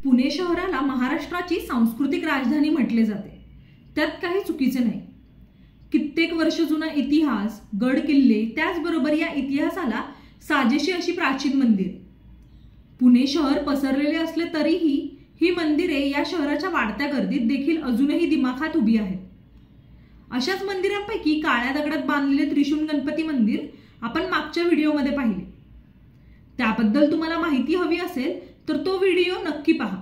पुणे शहराला महाराष्ट्राची सांस्कृतिक राजधानी म्हटले जाते, त्यात काही चुकीचे नाही। कित्येक वर्ष जुना इतिहास, गड किल्ले, त्याचबरोबर या इतिहासाला साजेशी अशी प्राचीन मंदिरे। पुणे शहर पसरलेले असले तरीही ही मंदिरे या शहराच्या वाढत्या गर्दीत देखील अजूनही दिमाखात उभी आहेत। अशाच मंदिरांपैकी काळ्या दगडात बांधलेले त्रिशूल गणपती मंदिर आपण मागच्या व्हिडिओमध्ये पाहिले। त्याबद्दल तुम्हाला माहिती हवी असेल तर तो व्हिडिओ नक्की पहा।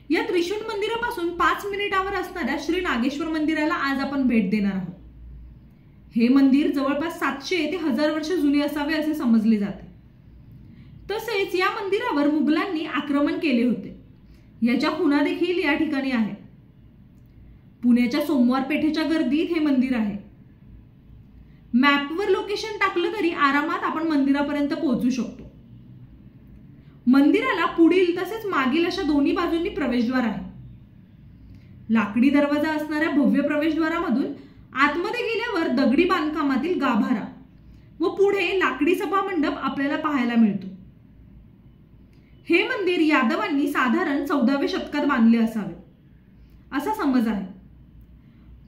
या त्रिशूल मंदिरापासून 5 मिनिटांवर असणाऱ्या श्री नागेश्वर मंदिराला आज आपण भेट देणार आहोत। हे मंदिर जवळपास 700 ते 1000 वर्ष जुने असावे असे समजले जाते। तसेच या मंदिरावर मुघलांनी आक्रमण केले होते, याच्या खुणा देखील या ठिकाणी आहेत। पुण्याच्या सोमवार पेठेच्या गर्दीत हे मंदिर आहे। मॅपवर लोकेशन टाकलं तरी आरामात आपण मंदिरापर्यंत पोहोचू शकतो। मंदिराला पुढील तसेच मागील अशा दोन्ही बाजूंनी प्रवेशद्वार आहे। लाकडी दरवाजा असणाऱ्या भव्य प्रवेशद्वारामधून आतमध्ये गेल्यावर दगडी बांधकामातील गाभारा व पुढे लाकडी सभा मंडप आपल्याला पाहायला मिळतो। हे मंदिर यादवांनी साधारण 14व्या शतकात बांधले असावे असा समज आहे।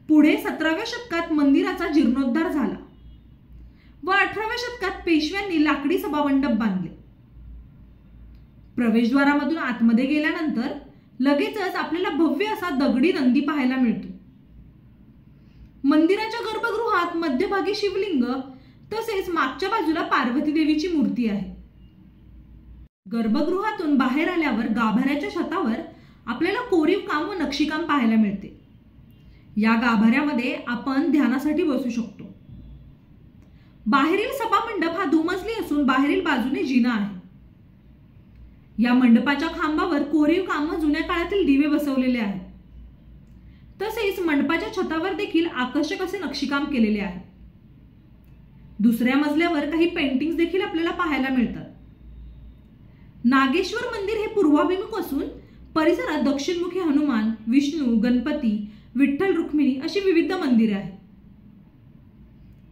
पुढे 17व्या शतकात मंदिराचा जीर्णोद्धार झाला व 18व्या शतकात पेशव्यांनी लाकडी सभा मंडप बांधले। प्रवेशद्वारामधून आतमध्ये गेल्यानंतर लगेचच आपल्याला भव्य असा दगडी नंदी पाहायला मिळतो। मंदिराच्या गर्भगृहात मध्यभागी शिवलिंग तसेच मागच्या बाजूला पार्वती देवीची मूर्ती आहे। गर्भगृहातून बाहेर आल्यावर गाभाऱ्याच्या छतावर आपल्याला कोरीव काम व नक्षीकाम पाहायला मिळते। या गाभाऱ्यामध्ये आपण ध्यानासाठी बसू शकतो। बाहेरील सभा मंडप हा दुमजली असून बाहेरील बाजूने जिना आहे। या मंडपाच्या खांबावर कोरीव काम जुन्या काळातील दिवे बसवलेले आहेत। तसेच मंडपाच्या छतावर देखील आकर्षक असे नक्षीकाम केलेले आहे। दुसऱ्या मजल्यावर काही पेंटिंग्स देखील आपल्याला पाहायला मिळतात। नागेश्वर मंदिर हे पूर्वाभिमुख असून परिसरात दक्षिणमुखी हनुमान, विष्णू, गणपती, विठ्ठल, रुक्मिणी अशी विविध मंदिरे आहेत।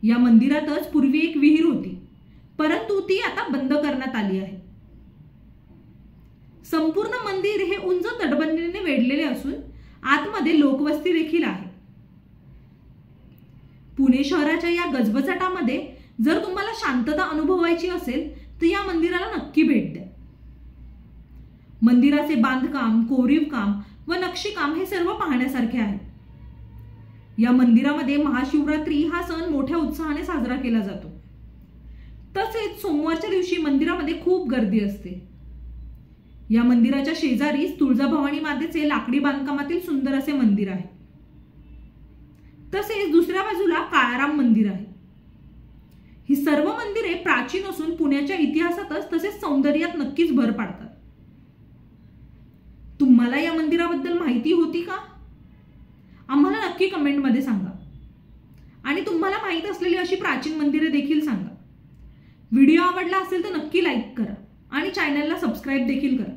या मंदिरातच पूर्वी एक विहीर होती, परंतु ती आता बंद करण्यात आली आहे। संपूर्ण मंदिर हे उंच तटबंदीने वेढलेले असून आतमध्ये लोकवस्ती देखील आहे। पुणे शहराच्या या गजबजाटामध्ये जर तुम्हाला शांतता अनुभवायची असेल तर या मंदिराला नक्की भेट द्या। मंदिराचे बांधकाम, कोरीव काम व नक्षीकाम हे सर्व पाहण्यासारखे आहे। या मंदिरामध्ये महाशिवरात्री हा सण मोठ्या उत्साहाने साजरा केला जातो। तसेच सोमवारच्या दिवशी मंदिरामध्ये खूप गर्दी असते। या मंदिराच्या शेजारीच तुळजाभवानी मातेचे लाकडी बांधकामातील सुंदर असे मंदिर आहे। तसेच दुसऱ्या बाजूला काळाराम मंदिर आहे। ही सर्व मंदिरे प्राचीन असून पुण्याच्या इतिहासातच तसेच सौंदर्यात नक्कीच भर पाडतात। तुम्हाला या मंदिराबद्दल माहिती होती का? आम्हाला नक्की कमेंटमध्ये सांगा आणि तुम्हाला माहित असलेली अशी प्राचीन मंदिरे देखील सांगा। व्हिडिओ आवडला असेल तर नक्की लाईक करा आणि चॅनलला सबस्क्राईब देखील करा।